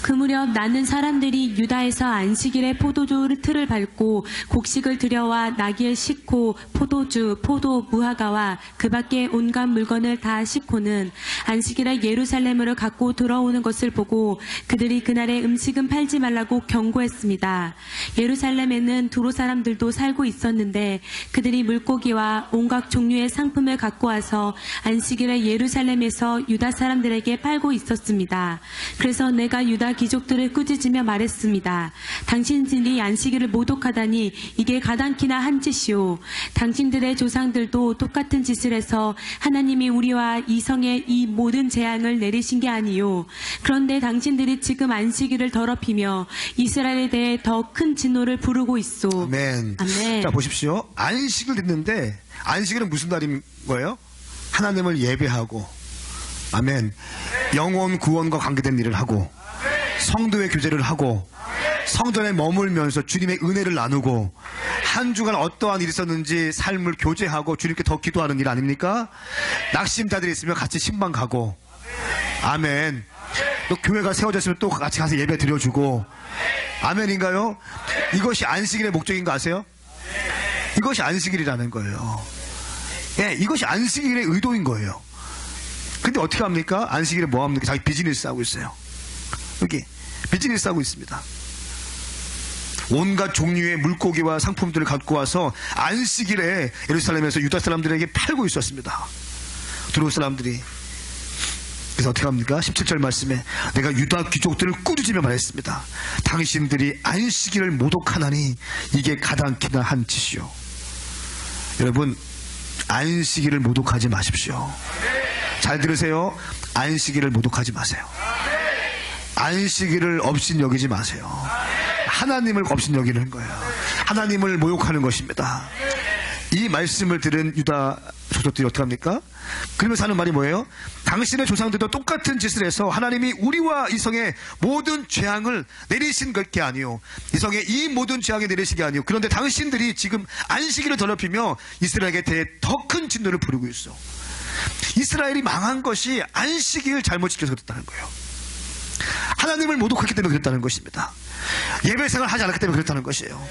그 무렵 나는 사람들이 유다에서 안식일에 포도주 틀을 밟고 곡식을 들여와 나귀에 싣고 포도주, 포도, 무화과와 그 밖에 온갖 물건을 다 싣고는 안식일에 예루살렘으로 갖고 들어오는 것을 보고 그들이 그날에 음식은 팔지 말라고 경고했습니다. 예루살렘에는 두로 사람들도 살고 있었는데 그들이 물고기와 물고기와 온갖 종류의 상품을 갖고 와서 안식일에 예루살렘에서 유다 사람들에게 팔고 있었습니다. 그래서 내가 유다 귀족들을 꾸짖으며 말했습니다. 당신들이 안식일을 모독하다니 이게 가당키나 한 짓이오. 당신들의 조상들도 똑같은 짓을 해서 하나님이 우리와 이성에 이 모든 재앙을 내리신 게 아니요. 그런데 당신들이 지금 안식일을 더럽히며 이스라엘에 대해 더 큰 진노를 부르고 있소. 아멘. 아멘. 자, 보십시오. 안식을 듣는데, 안식일은 무슨 날인 거예요? 하나님을 예배하고, 아멘. 영혼 구원과 관계된 일을 하고, 성도의 교제를 하고, 성전에 머물면서 주님의 은혜를 나누고, 한 주간 어떠한 일이 있었는지 삶을 교제하고 주님께 더 기도하는 일 아닙니까? 낙심자들이 있으면 같이 신방 가고, 아멘. 또 교회가 세워졌으면 또 같이 가서 예배 드려주고, 아멘인가요? 이것이 안식일의 목적인 거 아세요? 이것이 안식일이라는 거예요. 예, 이것이 안식일의 의도인 거예요. 근데 어떻게 합니까? 안식일에 뭐 합니까? 자기 비즈니스 하고 있어요. 여기 비즈니스 하고 있습니다. 온갖 종류의 물고기와 상품들을 갖고 와서 안식일에 예루살렘에서 유다 사람들에게 팔고 있었습니다. 두로 사람들이. 그래서 어떻게 합니까? 17절 말씀에 내가 유다 귀족들을 꾸짖으며 말했습니다. 당신들이 안식일을 모독하나니 이게 가당키나 한 짓이요. 여러분, 안식일을 모독하지 마십시오. 잘 들으세요. 안식일을 모독하지 마세요. 안식일을 업신여기지 마세요. 하나님을 업신여기는 거예요. 하나님을 모욕하는 것입니다. 이 말씀을 들은 유다 조족들이 어떻게 합니까? 그러면서 하는 말이 뭐예요? 당신의 조상들도 똑같은 짓을 해서 하나님이 우리와 이성의 모든 재앙을 내리신 게 아니요. 이성의 이 모든 재앙을 내리신 게 아니요. 그런데 당신들이 지금 안식일을 더럽히며 이스라엘에 대해 더 큰 진노를 부르고 있어. 이스라엘이 망한 것이 안식일 잘못 지켜서 그랬다는 거예요. 하나님을 모독했기 때문에 그랬다는 것입니다. 예배 생활을 하지 않았기 때문에 그랬다는 것이에요.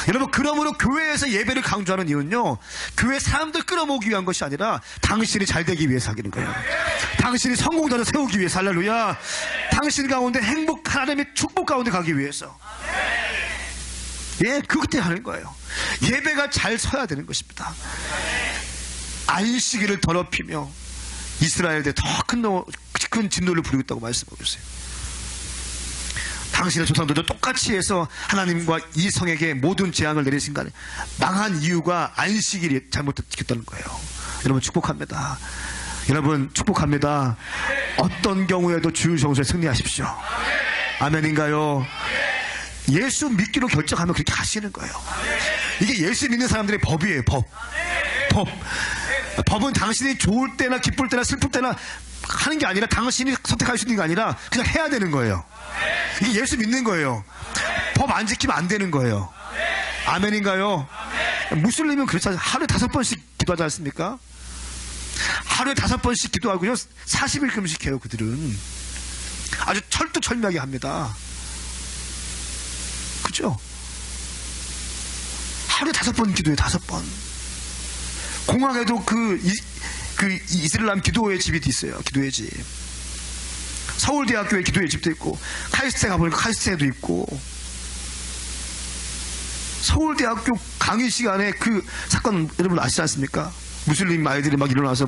여러분, 그러므로 교회에서 예배를 강조하는 이유는요, 교회 사람들 끌어모으기 위한 것이 아니라 당신이 잘 되기 위해서 하기는 거예요. 당신이 성공자를 세우기 위해서. 할렐루야. 당신 가운데 행복, 하나님의 축복 가운데 가기 위해서. 예, 그때 하는 거예요. 예배가 잘 서야 되는 것입니다. 안식일을 더럽히며 이스라엘에 대해 더 큰 진노를 부리고 있다고 말씀하고 있어요. 당신의 조상들도 똑같이 해서 하나님과 이성에게 모든 재앙을 내리신 거 망한 이유가 안식일이 잘못 지켰다는 거예요. 여러분, 축복합니다. 여러분, 축복합니다. 어떤 경우에도 주의 정서에 승리하십시오. 아멘인가요? 예수 믿기로 결정하면 그렇게 하시는 거예요. 이게 예수 믿는 사람들의 법이에요. 법은 당신이 좋을 때나 기쁠 때나 슬플 때나 하는 게 아니라 당신이 선택할 수 있는 게 아니라 그냥 해야 되는 거예요. 이게 예수 믿는 거예요. 법 안 지키면 안 되는 거예요. 아멘인가요? 무슬림은 그렇지 않아요. 하루에 5번씩 기도하지 않습니까? 하루에 5번씩 기도하고요, 40일 금식해요. 그들은 아주 철두철미하게 합니다. 그죠? 하루에 5번 기도해요. 5번. 공항에도 그 이슬람 기도회 집이 있어요. 기도회 집. 서울대학교에 기도회 집도 있고, 카이스트에 가보니까 카이스트에도 있고, 서울대학교 강의 시간에 그 사건 여러분 아시지 않습니까? 무슬림 아이들이 막 일어나서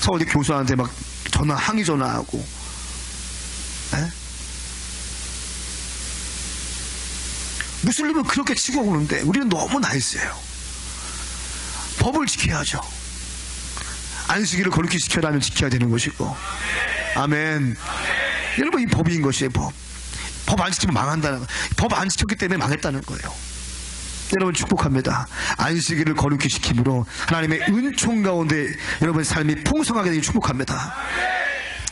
서울대 교수한테 막 항의 전화하고. 에? 무슬림은 그렇게 치고 오는데 우리는 너무 나이스해요. 법을 지켜야죠. 안식일을 거룩히 지켜라면 지켜야 되는 것이고. 아멘. 여러분, 이 법인 것이에요. 법 안 지키면 망한다는 거예요. 법 안 지켰기 때문에 망했다는 거예요. 여러분, 축복합니다. 안식일을 거룩히 지킴으로 하나님의 은총 가운데 여러분의 삶이 풍성하게 되기 축복합니다.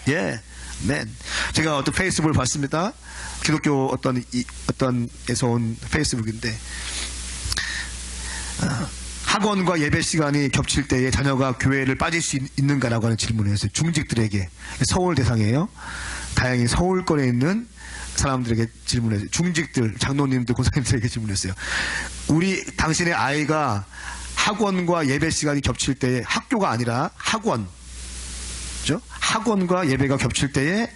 예, 맨. 제가 어떤 페이스북을 봤습니다. 기독교 어떤에서 온 페이스북인데, 학원과 예배 시간이 겹칠 때에 자녀가 교회를 빠질 수 있는가라고 하는 질문을 했어요. 중직들에게. 서울 대상이에요. 다행히 서울권에 있는 사람들에게 질문했어요. 중직들, 장로님들, 권사님들에게 질문했어요. 당신의 아이가 학원과 예배 시간이 겹칠 때에, 학교가 아니라 학원, 그죠? 학원과 예배가 겹칠 때에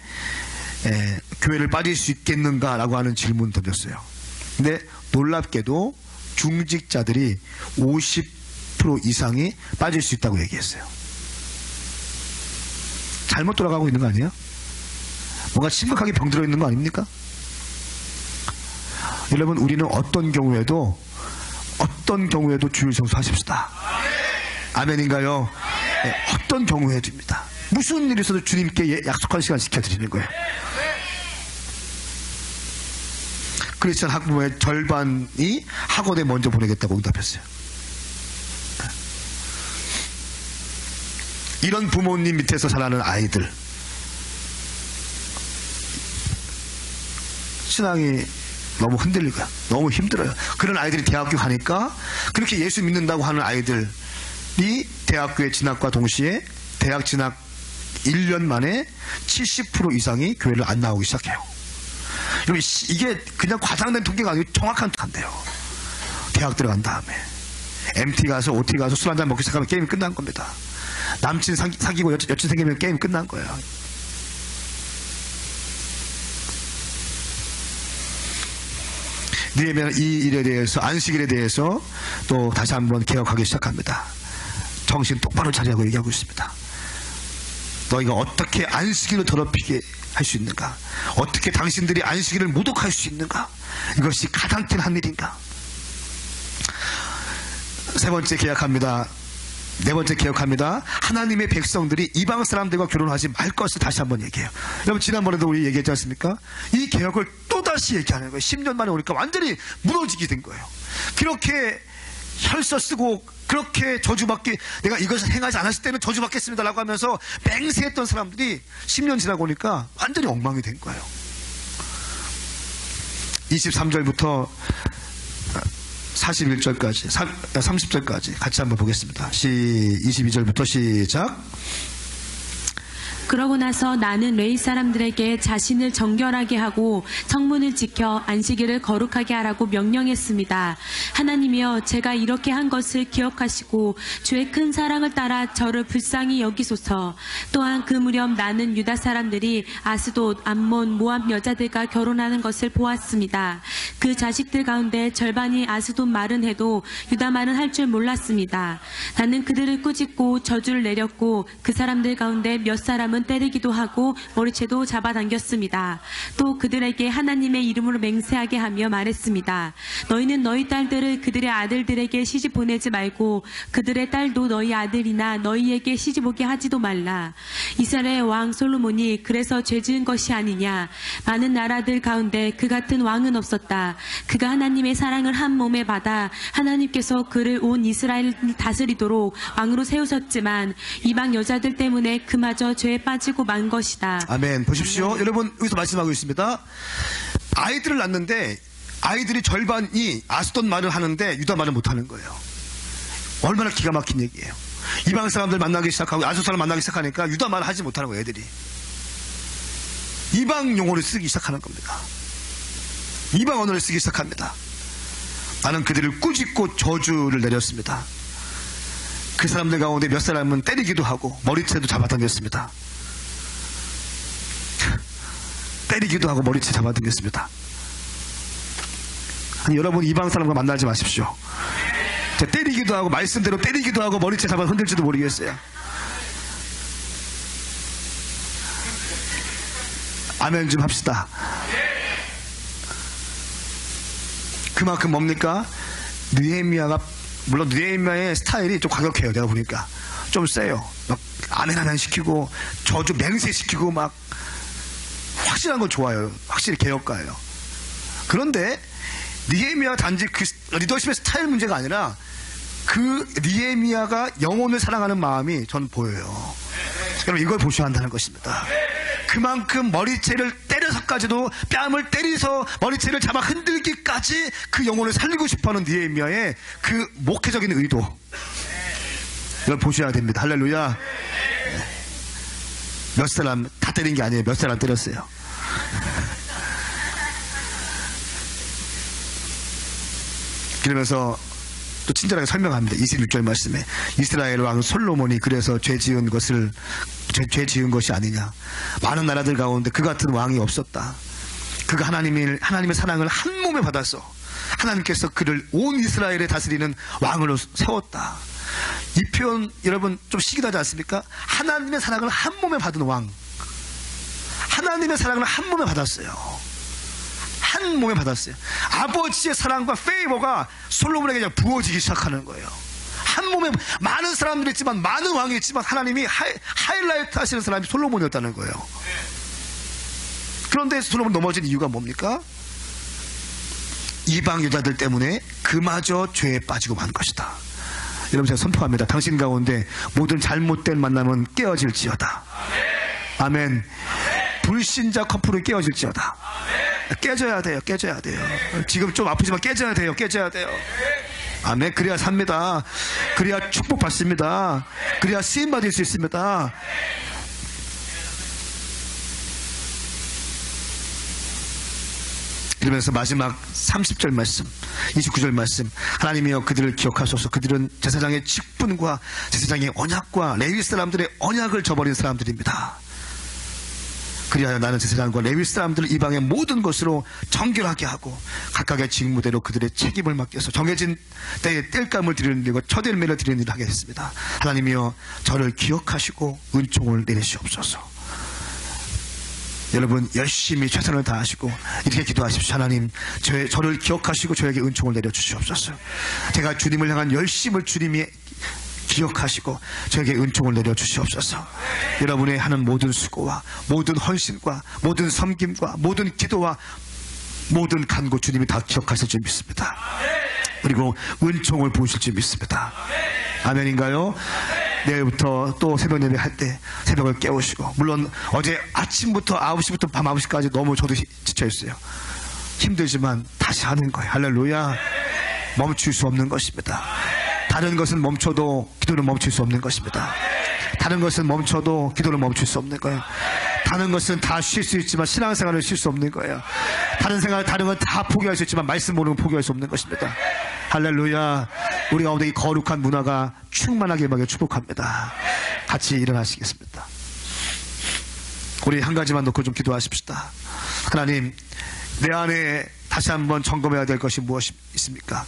교회를 빠질 수 있겠는가라고 하는 질문을 던졌어요. 근데 놀랍게도 중직자들이 50% 이상이 빠질 수 있다고 얘기했어요. 잘못 돌아가고 있는 거 아니에요? 뭔가 심각하게 병들어 있는 거 아닙니까? 여러분, 우리는 어떤 경우에도 주일 성수하십시다. 아멘인가요? 네, 어떤 경우에도입니다. 무슨 일이 있어도 주님께 약속한 시간 지켜드리는 거예요. 크리스천 학부모의 절반이 학원에 먼저 보내겠다고 응답했어요. 이런 부모님 밑에서 자라는 아이들, 신앙이 너무 흔들리고요. 너무 힘들어요. 그런 아이들이 대학교 가니까 그렇게 예수 믿는다고 하는 아이들이 대학교에 진학과 동시에 대학 진학 1년 만에 70% 이상이 교회를 안 나오기 시작해요. 여러분, 이게 그냥 과장된 통계가 아니고 정확한 통계인데요. 대학 들어간 다음에 MT 가서 OT 가서 술 한잔 먹기 시작하면 게임이 끝난 겁니다. 남친 사귀고 여친 생기면 게임 끝난 거예요. 느헤미야는 이 일에 대해서, 안식일에 대해서 또 다시 한번 개혁하기 시작합니다. 정신 똑바로 차리라고 얘기하고 있습니다. 너희가 어떻게 안식일을 더럽히게 할 수 있는가? 어떻게 당신들이 안식일을 모독할 수 있는가? 이것이 가장 큰 한 일인가? 세 번째 개혁합니다. 네 번째 개혁합니다. 하나님의 백성들이 이방 사람들과 결혼하지 말 것을 다시 한번 얘기해요. 여러분, 지난번에도 우리 얘기했지 않습니까? 이 개혁을 또다시 얘기하는 거예요. 10년 만에 오니까 완전히 무너지게 된 거예요. 그렇게 혈서 쓰고 그렇게 저주받기, 내가 이것을 행하지 않았을 때는 저주받겠습니다 라고 하면서 맹세했던 사람들이 10년 지나고 오니까 완전히 엉망이 된 거예요. 23절부터 41절까지, 30절까지 같이 한번 보겠습니다. 22절부터 시작. 그러고 나서 나는 레위 사람들에게 자신을 정결하게 하고 성문을 지켜 안식일을 거룩하게 하라고 명령했습니다. 하나님이여, 제가 이렇게 한 것을 기억하시고 주의 큰 사랑을 따라 저를 불쌍히 여기소서. 또한 그 무렵 나는 유다 사람들이 아스돗, 암몬, 모압 여자들과 결혼하는 것을 보았습니다. 그 자식들 가운데 절반이 아스돗 말은 해도 유다 말은 할 줄 몰랐습니다. 나는 그들을 꾸짖고 저주를 내렸고 그 사람들 가운데 몇 사람은 때리기도 하고 머리채도 잡아당겼습니다. 또 그들에게 하나님의 이름으로 맹세하게 하며 말했습니다. 너희는 너희 딸들을 그들의 아들들에게 시집 보내지 말고 그들의 딸도 너희 아들이나 너희에게 시집 오게 하지도 말라. 이스라엘의 왕 솔로몬이 그래서 죄 지은 것이 아니냐. 많은 나라들 가운데 그 같은 왕은 없었다. 그가 하나님의 사랑을 한 몸에 받아 하나님께서 그를 온 이스라엘을 다스리도록 왕으로 세우셨지만 이방 여자들 때문에 그마저 죄에 빠지고 만 것이다. 아멘. 보십시오. 여러분, 여기서 말씀하고 있습니다. 아이들을 낳는데 아이들이 절반이 아스돗 말을 하는데 유다 말을 못하는 거예요. 얼마나 기가 막힌 얘기예요. 이방 사람들 만나기 시작하고 아스돗 사람 만나기 시작하니까 유다 말을 하지 못하는 거예요. 애들이 이방 용어를 쓰기 시작하는 겁니다. 이방 언어를 쓰기 시작합니다. 나는 그들을 꾸짖고 저주를 내렸습니다. 그 사람들 가운데 몇 사람은 때리기도 하고 머리채도 잡아당겼습니다. 때리기도 하고 머리채 잡아당겼습니다. 아니, 여러분, 이방 사람과 만나지 마십시오. 때리기도 하고 말씀대로 때리기도 하고 머리채 잡아 흔들지도 모르겠어요. 아멘 좀 합시다. 그만큼 뭡니까? 느헤미야가, 물론 느헤미야의 스타일이 좀 과격해요. 내가 보니까 좀 세요. 막 아멘 시키고 저주 맹세시키고 막 확실한 건 좋아요. 확실히 개혁가예요. 그런데 느헤미야 단지 그 리더십의 스타일 문제가 아니라 그 느헤미야가 영혼을 사랑하는 마음이 전 보여요. 여러분, 이걸 보셔야 한다는 것입니다. 그만큼 머리채를 때려서까지도 뺨을 때리서 머리채를 잡아 흔들기까지 그 영혼을 살리고 싶어하는 느헤미야의 그 목회적인 의도, 이걸 보셔야 됩니다. 할렐루야. 몇 사람 다 때린 게 아니에요. 몇 사람 때렸어요. 그러면서 또 친절하게 설명합니다. 26절 말씀에 이스라엘 왕 솔로몬이 그래서 죄 지은 것이 아니냐. 많은 나라들 가운데 그 같은 왕이 없었다. 그가 하나님의 사랑을 한 몸에 받아서 하나님께서 그를 온 이스라엘에 다스리는 왕으로 세웠다. 이 표현 여러분 좀 시기하지 않습니까? 하나님의 사랑을 한 몸에 받은 왕, 하나님의 사랑을 한 몸에 받았어요. 한 몸에 받았어요. 아버지의 사랑과 페이버가 솔로몬에게 그냥 부어지기 시작하는 거예요. 한 몸에 많은 사람들이 있지만, 많은 왕이 있지만 하나님이 하이라이트 하시는 사람이 솔로몬이었다는 거예요. 그런데 솔로몬 넘어진 이유가 뭡니까? 이방 여자들 때문에 그마저 죄에 빠지고 만 것이다. 여러분, 제가 선포합니다. 당신 가운데 모든 잘못된 만남은 깨어질지어다. 아멘. 불신자 커플은 깨어질지어다. 깨져야 돼요. 깨져야 돼요. 지금 좀 아프지만 깨져야 돼요. 깨져야 돼요. 아멘. 그래야 삽니다. 그래야 축복 받습니다. 그래야 쓰임 받을 수 있습니다. 이러면서 마지막 30절 말씀, 29절 말씀, 하나님이여 그들을 기억하소서. 그들은 제사장의 직분과 제사장의 언약과 레위 사람들의 언약을 저버린 사람들입니다. 그리하여 나는 제사장과 레위 사람들을 이방의 모든 것으로 정결하게 하고 각각의 직무대로 그들의 책임을 맡겨서 정해진 때에 땔감을 드리는 일과 첫 열매를 드리는 일을 하겠습니다. 하나님이여 저를 기억하시고 은총을 내리시옵소서. 여러분 열심히 최선을 다하시고 이렇게 기도하십시오. 하나님 저를 기억하시고 저에게 은총을 내려주시옵소서. 제가 주님을 향한 열심을 주님이 기억하시고 저에게 은총을 내려주시옵소서. 여러분의 하는 모든 수고와 모든 헌신과 모든 섬김과 모든 기도와 모든 간구 주님이 다 기억하실 줄 믿습니다. 그리고 은총을 부으실 줄 믿습니다. 아멘인가요? 내일부터 또 새벽 예배 할 때 새벽을 깨우시고, 물론 어제 아침부터 9시부터 밤 9시까지 너무 저도 지쳐있어요. 힘들지만 다시 하는 거예요. 할렐루야. 멈출 수 없는 것입니다. 다른 것은 멈춰도 기도는 멈출 수 없는 것입니다. 다른 것은 멈춰도 기도는 멈출 수 없는 거예요. 다른 것은 다 쉴 수 있지만 신앙생활을 쉴 수 없는 거예요. 다른 건 다 포기할 수 있지만 말씀 모르면 포기할 수 없는 것입니다. 할렐루야. 우리 가운데 이 거룩한 문화가 충만하게 임하게 축복합니다. 같이 일어나시겠습니다. 우리 한 가지만 놓고 좀 기도하십시다. 하나님, 내 안에 다시 한번 점검해야 될 것이 무엇이 있습니까?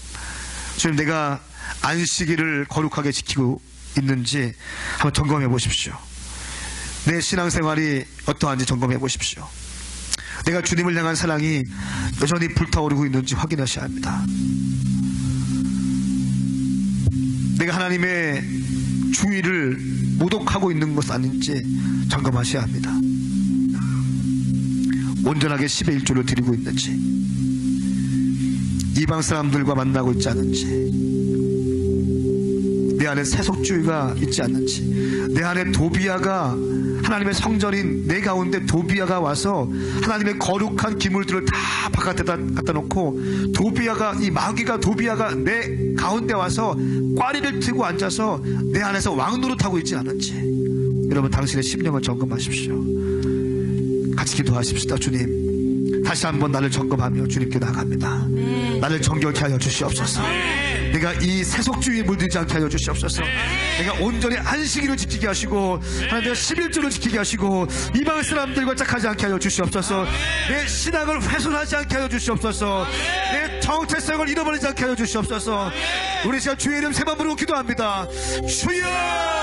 주님, 내가 안식일을 거룩하게 지키고 있는지 한번 점검해 보십시오. 내 신앙생활이 어떠한지 점검해 보십시오. 내가 주님을 향한 사랑이 여전히 불타오르고 있는지 확인하셔야 합니다. 내가 하나님의 주의를 모독하고 있는 것 아닌지 점검하셔야 합니다. 온전하게 10의 1조를 드리고 있는지, 이방 사람들과 만나고 있지 않은지, 내 안에 세속주의가 있지 않는지, 내 안에 도비아가, 하나님의 성전인 내 가운데 도비아가 와서 하나님의 거룩한 기물들을 다 바깥에다 갖다 놓고 이 마귀가 도비아가 내 가운데 와서 꽈리를 트고 앉아서 내 안에서 왕노릇하고 있지 않은지, 여러분 당신의 심령을 점검하십시오. 같이 기도하십시다. 주님, 다시 한번 나를 점검하며 주님께 나갑니다. 나를 정결케 하여 주시옵소서. 내가 이 세속주의에 물들지 않게 하여 주시옵소서. 내가 온전히 안식일을 지키게 하시고, 하나님 내가 11조를 지키게 하시고, 이방 사람들과 짝하지 않게 하여 주시옵소서. 내 신앙을 훼손하지 않게 하여 주시옵소서. 내 정체성을 잃어버리지 않게 하여 주시옵소서. 우리 시간 주의 이름 세 번 부르고 기도합니다. 주여!